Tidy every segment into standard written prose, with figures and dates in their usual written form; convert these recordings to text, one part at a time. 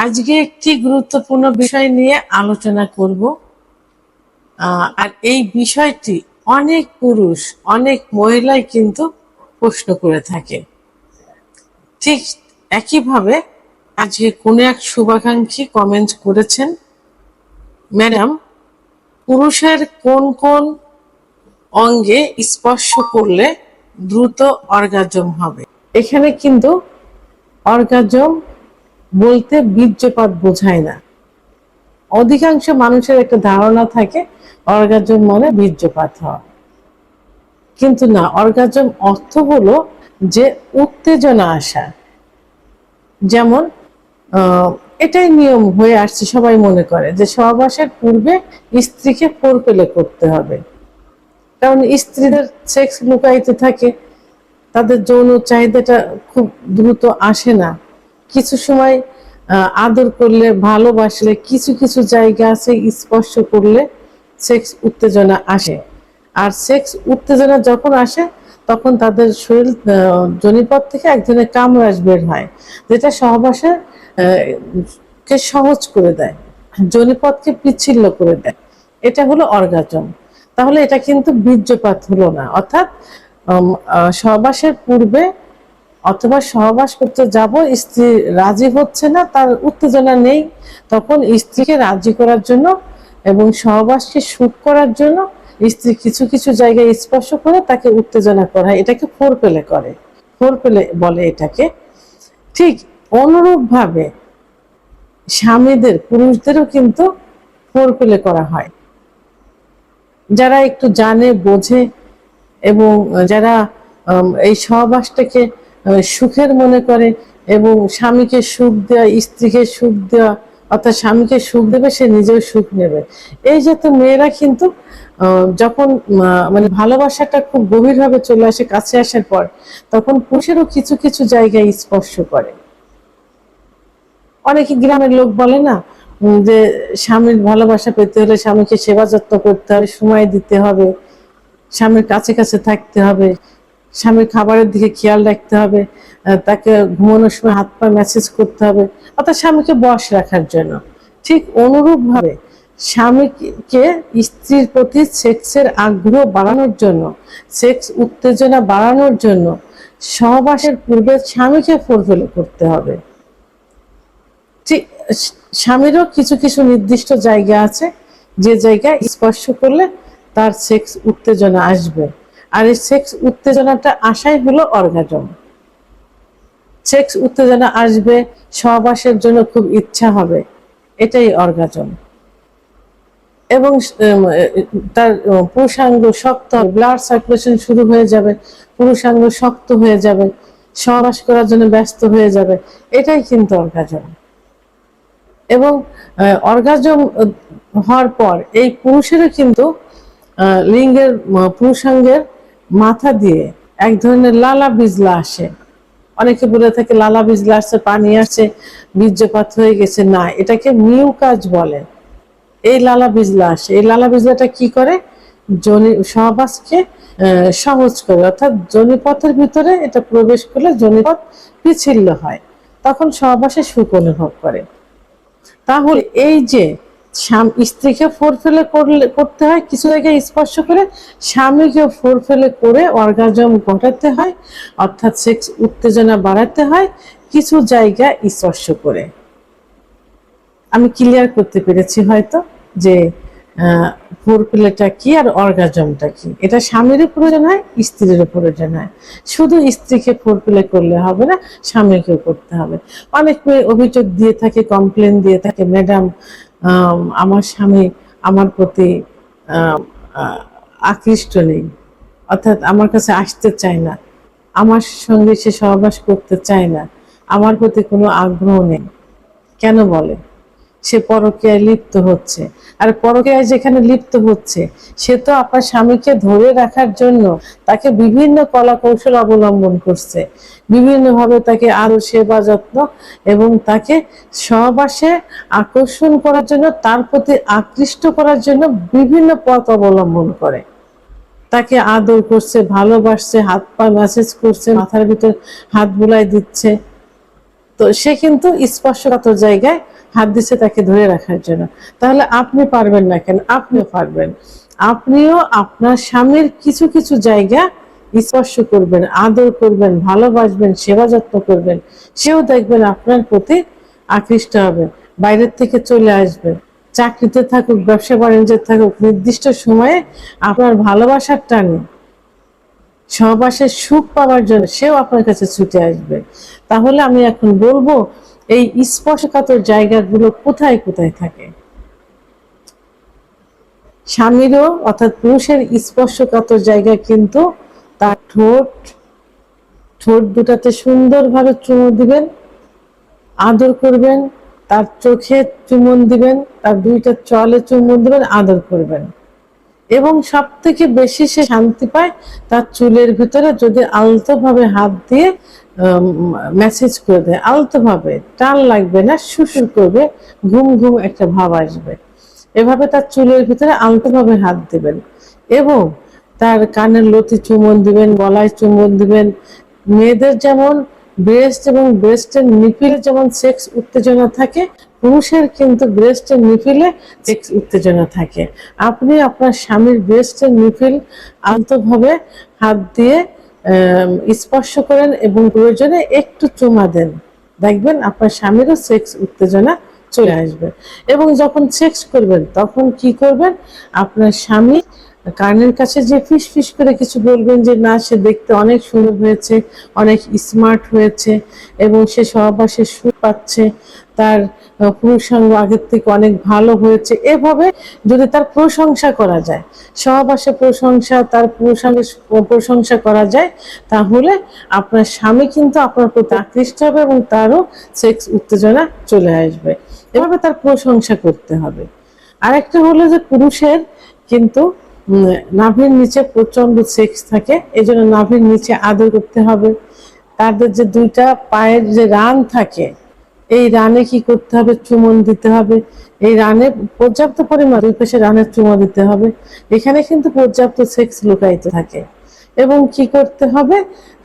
আজকে একটি গুরুত্বপূর্ণ বিষয় নিয়ে আলোচনা করব। আর এই বিষয়টি অনেক পুরুষ অনেক মহিলাই কিন্তু প্রশ্ন করে থাকে। ঠিক একইভাবে আজকে কোনো এক শুভাকাঙ্ক্ষী কমেন্ট করেছেন, ম্যাডাম, পুরুষের কোন কোন অঙ্গে স্পর্শ করলে দ্রুত অর্গাজম হবে? এখানে কিন্তু অর্গাজম বলতে বীর্যপাত বোঝায় না। অধিকাংশ মানুষের একটা ধারণা থাকে অর্গাজম মানে বীর্যপাত হওয়া, কিন্তু না, অর্গাজম অর্থ হলো যে উত্তেজনা আসা। যেমন এটাই নিয়ম হয়ে আসছে, সবাই মনে করে যে সহবাসের পূর্বে স্ত্রীকে ফোরপ্লে করতে হবে, কারণ স্ত্রীদের সেক্স লুকাইতে থাকে, তাদের যৌন চাহিদাটা খুব দ্রুত আসে না। কিছু সময় আদর করলে, ভালোবাসলে, কিছু কিছু জায়গা আছে স্পর্শ করলে সেক্স উত্তেজনা আসে। আর সেক্স উত্তেজনা যখন আসে তখন তাদের শরীর যোনিপথ থেকে এক ধরনের কামরাস বের হয়, যেটা সহবাসের কে সহজ করে দেয়, যোনিপথকে পিচ্ছিল্য করে দেয়। এটা হলো অর্গাজম। তাহলে এটা কিন্তু বীর্যপাত হলো না, অর্থাৎ সহবাসের পূর্বে অথবা সহবাস করতে যাব, স্ত্রী রাজি হচ্ছে না, তার উত্তেজনা নেই, তখন স্ত্রীকে রাজি করার জন্য এবং সহবাসকে সুখ করার জন্য স্ত্রী কিছু কিছু জায়গায় স্পর্শ করে তাকে উত্তেজনা করা হয়, এটাকে ফোরপ্লে করে, ফোরপ্লে বলে এটাকে। ঠিক অনুরূপ ভাবে স্বামীদের, পুরুষদেরও কিন্তু ফোরপ্লে করা হয়। যারা একটু জানে, বোঝে এবং যারা এই সহবাসটাকে সুখের মনে করে এবং স্বামীকে সুখ দেওয়া, স্ত্রীকে সুখ দেওয়া, অর্থাৎ স্বামীকে সুখ দেবে, সে নিজেও সুখ নেবে, এই যে তো মেয়েরা কিন্তু যখন মানে ভালোবাসাটা খুব গভীরভাবে চলে আসে, কাছে আসার পর, তখন পুরুষেরও কিছু কিছু জায়গায় স্পর্শ করে। অনেকে গ্রামের লোক বলে না যে স্বামীর ভালোবাসা পেতে হলে স্বামীকে সেবা যত্ন করতে হবে, সময় দিতে হবে, স্বামীর কাছে কাছে থাকতে হবে, স্বামীর খাবারের দিকে খেয়াল রাখতে হবে, তাকে ঘুমানোর সময় হাত পা ম্যাসেজ করতে হবে, অর্থাৎ স্বামীকে বশ রাখার জন্য। ঠিক অনুরূপ ভাবে স্বামীকে স্ত্রীর প্রতি সেক্সের আগ্রহ বাড়ানোর জন্য, সেক্স উত্তেজনা বাড়ানোর জন্য সহবাসের পূর্বে স্বামীকে ফোরপ্লে করতে হবে। ঠিক স্বামীরও কিছু কিছু নির্দিষ্ট জায়গা আছে যে জায়গায় স্পর্শ করলে তার সেক্স উত্তেজনা আসবে, আর এই সেক্স উত্তেজনাটা আসাই হলো অর্গাজম। সেক্স উত্তেজনা আসবে, সহবাসের জন্য খুব ইচ্ছা হবে, এটাই অর্গাজম। এবং তার পুরুষাঙ্গ শক্ত হবে, ব্লাড সার্কুলেশন শুরু হয়ে যাবে, পুরুষাঙ্গ শক্ত হয়ে যাবে, সহবাস করার জন্য ব্যস্ত হয়ে যাবে, এটাই কিন্তু অর্গাজম। এবং অর্গাজম হওয়ার পর এই পুরুষেরও কিন্তু লিঙ্গের, পুরুষাঙ্গের মাথা দিয়ে এক ধরনের লালা বিজলা আসে। অনেকে বলে থাকে লালা বিজলা আসছে, পানি আসছে, বীর্যপাত হয়ে গেছে। না, এটাকে মিউকাস বলে। এই লালা বিজলা আসে, এই লালা বিজলাটা কি করে? সহবাসকে সহজ করে, অর্থাৎ যোনিপথের ভিতরে এটা প্রবেশ করলে যোনিপথ পিচ্ছিল্য হয়, তখন সহবাসে সুখ অনুভব করে। তাহলে এই যে স্ত্রীকে ফোরপ্লে করতে হয়, কিছু জায়গায় স্পর্শ করে, স্বামীকে ফোরপ্লে করে অর্গাজম ঘটাতে হয়, অর্থাৎ সেক্স উত্তেজনা বাড়াতে হয় কিছু জায়গা স্পর্শ করে। আমি ক্লিয়ার করতে পেরেছি হয়তো যে ফোরপ্লেটা কি আর অর্গাজমটা কি। এটা স্বামীরও প্রয়োজন হয়, স্ত্রীরও প্রয়োজন হয়। শুধু স্ত্রীকে ফোরপ্লে করলে হবে না, স্বামীকেও করতে হবে। অনেক মেয়ে অভিযোগ দিয়ে থাকে, কমপ্লেন দিয়ে থাকে, ম্যাডাম, আমার স্বামী আমার প্রতি আকৃষ্ট নেই, অর্থাৎ আমার কাছে আসতে চায় না, আমার সঙ্গে সে সহবাস করতে চায় না, আমার প্রতি কোনো আগ্রহ নেই। কেন বলে? সে পরকীয়ায় লিপ্ত হচ্ছে। আর পরকীয়ায় যেখানে লিপ্ত হচ্ছে, সে তো আপনার স্বামীকে ধরে রাখার জন্য তাকে বিভিন্ন কলা কৌশল অবলম্বন করছে, বিভিন্নভাবে তাকে আরো সেবা যত্ন এবং তাকে সহবাসে আকর্ষণ করার জন্য, তার প্রতি আকৃষ্ট করার জন্য বিভিন্ন পথ অবলম্বন করে। তাকে আদর করছে, ভালোবাসছে, হাত পা ম্যাসেজ করছে, মাথার ভিতর হাত বুলাই দিচ্ছে। তো সে কিন্তু স্পর্শকাতর জায়গায় হাত দিচ্ছে তাকে ধরে রাখার জন্য, তাহলে আপনি পারবেন না কেন? আপনিও পারবেন। আপনিও আপনার স্বামীর কিছু কিছু জায়গা স্পর্শ করবেন, আদর করবেন, ভালোবাসবেন, সেবা যত্ন করবেন, সেও দেখবেন আপনার প্রতি আকৃষ্ট হবে, বাইরের থেকে চলে আসবে। চাকরিতে থাকুক, ব্যবসা বাণিজ্যে থাকুক, নির্দিষ্ট সময়ে আপনার ভালোবাসার টানে, সহবাসের সুখ পাওয়ার জন্য সেও আপনার কাছে ছুটে আসবে। তাহলে আমি এখন বলবো এই স্পর্শকাতর জায়গাগুলো কোথায় কোথায় থাকে। স্বামীরও অর্থাৎ পুরুষের স্পর্শকাতর জায়গা কিন্তু তার ঠোঁট দুটাতে সুন্দরভাবে চুমু দিবেন, আদর করবেন, তার চোখে চুমন দিবেন, তার দুইটা চলে চুমন দিবেন, আদর করবেন। এবং সব থেকে বেশি সে শান্তি পায় তার চুলের ভিতরে যদি আলতোভাবে হাত দিয়ে ম্যাসেজ করে দেয়, আলতোভাবে, টান লাগবে না, সুসুর করবে, ঘুম ঘুম একটা ভাব আসবে। এভাবে তার চুলের ভিতরে আলতোভাবে হাত দিবেন এবং তার কানের লতি চুমন দিবেন, গলায় চুমন দিবেন। মেয়েদের যেমন ব্রেস্ট এবং ব্রেস্টের নিপিলে যেমন সেক্স উত্তেজনা থাকে, পুরুষের কিন্তু ব্রেস্টের নিপিলে সেক্স উত্তেজনা থাকে। আপনি আপনার স্বামীর ব্রেস্টের নিপিল আলতোভাবে হাত দিয়ে স্পর্শ করেন এবং প্রয়োজনে একটু চুমা দেন, দেখবেন আপনার স্বামীরও সেক্স উত্তেজনা চলে আসবে। এবং যখন সেক্স করবেন তখন কি করবেন, আপনার স্বামী কানের কাছে যে ফিস ফিস করে কিছু বলবেন যে না, সে দেখতে অনেক সুন্দর হয়েছে, অনেক স্মার্ট হয়েছে এবং সে সহবাসে সুখ পাচ্ছে, তার পুরুষাঙ্গ আগের থেকে অনেক ভালো হয়েছে। এভাবে যদি তার প্রশংসা করা যায়, সহবাসে প্রশংসা, তার পুরুষাঙ্গের প্রশংসা করা যায়, তাহলে আপনার স্বামী কিন্তু আপনার প্রতি আকৃষ্ট হবে এবং তারও সেক্স উত্তেজনা চলে আসবে। এভাবে তার প্রশংসা করতে হবে। আরেকটা হলো যে পুরুষের কিন্তু নাভির নিচে প্রচন্ড সেক্স থাকে, এই জন্য নাভির নিচে আদর করতে হবে। তাদের যে দুইটা পায়ের যে রান থাকে, এই রানে কি করতে হবে, চুমন দিতে হবে। এই রানে পর্যাপ্ত পরিমাণ দুই পাশে রানের চুমা দিতে হবে। এখানে কিন্তু পর্যাপ্ত সেক্স লুকায়িত থাকে। এবং কি করতে হবে,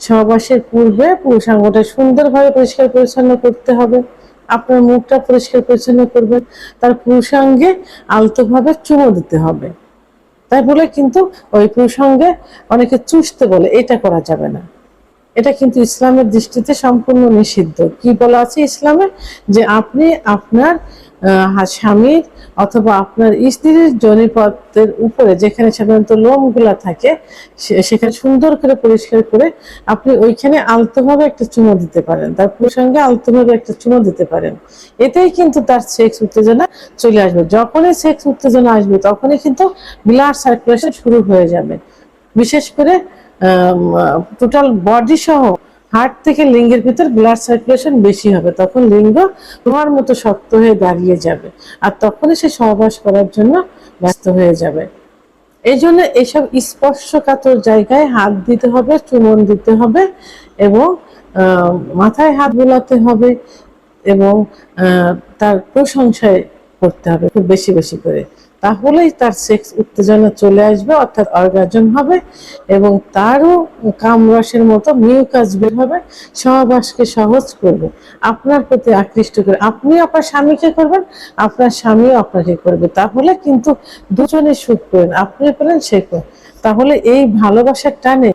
সহবাসের পূর্বে পুরুষাঙ্গটা সুন্দরভাবে পরিষ্কার পরিচ্ছন্ন করতে হবে। আপনার মুখটা পরিষ্কার পরিচ্ছন্ন করবেন, তার পুরুষাঙ্গে আলতোভাবে চুমো দিতে হবে। তাই বলে কিন্তু ওই প্রসঙ্গে অনেকে চুষতে বলে, এটা করা যাবে না। এটা কিন্তু ইসলামের দৃষ্টিতে সম্পূর্ণ নিষিদ্ধ। কি বলা আছে ইসলামে, যে আপনি আপনার স্বামীর অথবা আপনার স্ত্রীর যোনিপথের উপরে যেখানে সাধারণত লোমগুলা থাকে, সেখানে সুন্দর করে পরিষ্কার করে আপনি ওইখানে আলতোভাবে একটা চুমো দিতে পারেন, তার প্রসঙ্গে আলতোভাবে একটা চুমো দিতে পারেন। এতেই কিন্তু তার সেক্স উত্তেজনা চলে আসবে। যখনই সেক্স উত্তেজনা আসবে তখনই কিন্তু ব্লাড সার্কুলেশন শুরু হয়ে যাবে। বিশেষ করে টোটাল বডি সহ হার্ট থেকে লিঙ্গের ভিতর ব্লাড সার্কুলেশন বেশি হবে, তখন লিঙ্গ লোহার মতো শক্ত হয়ে দাঁড়িয়ে যাবে, আর তখনই সে সহবাস করার জন্য ব্যস্ত হয়ে যাবে। এই জন্য এইসব স্পর্শকাতর জায়গায় হাত দিতে হবে, চুমন দিতে হবে এবং মাথায় হাত বোলাতে হবে এবং তার প্রশংসায় করতে হবে খুব বেশি বেশি করে। তাহলেই তার সেক্স উত্তেজনা চলে আসবে, অর্থাৎ অর্গাজম হবে এবং তারও কামরসের মতো মিউকাস বের হবে, সহবাসকে সহজ করবে, আপনার প্রতি আকৃষ্ট করে। আপনি আপনার স্বামীকে করবেন, আপনার স্বামীও আপনাকে করবে। তাহলে কিন্তু দুজনে সুখ পেলেন, আপনি পেলেন, সে পেলেন। তাহলে এই ভালোবাসার টানে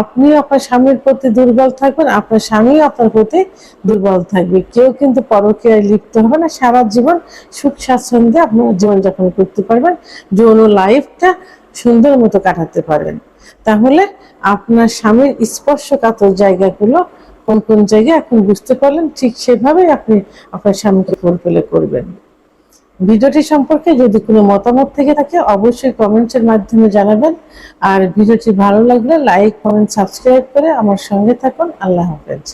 আপনিও আপনার স্বামীর প্রতি দুর্বল থাকবেন, আপনার স্বামীও আপনার প্রতি দুর্বল থাকবে। কেউ কিন্তু পরকীয়ায় লিপ্ত হবে না, সারা জীবন সুখ স্বাচ্ছন্দ্যে আপনার জীবনযাপন করতে পারবেন, যৌন লাইফটা সুন্দর মতো কাটাতে পারবেন। তাহলে আপনার স্বামীর স্পর্শকাতর জায়গাগুলো কোন কোন জায়গায় এখন বুঝতে পারলেন, ঠিক সেভাবেই আপনি আপনার স্বামীকে ফুলফিল করবেন। ভিডিওটি সম্পর্কে যদি কোনো মতামত থেকে থাকে অবশ্যই কমেন্টের মাধ্যমে জানাবেন। আর ভিডিওটি ভালো লাগলে লাইক, কমেন্ট, সাবস্ক্রাইব করে আমার সঙ্গে থাকুন। আল্লাহ হাফেজ।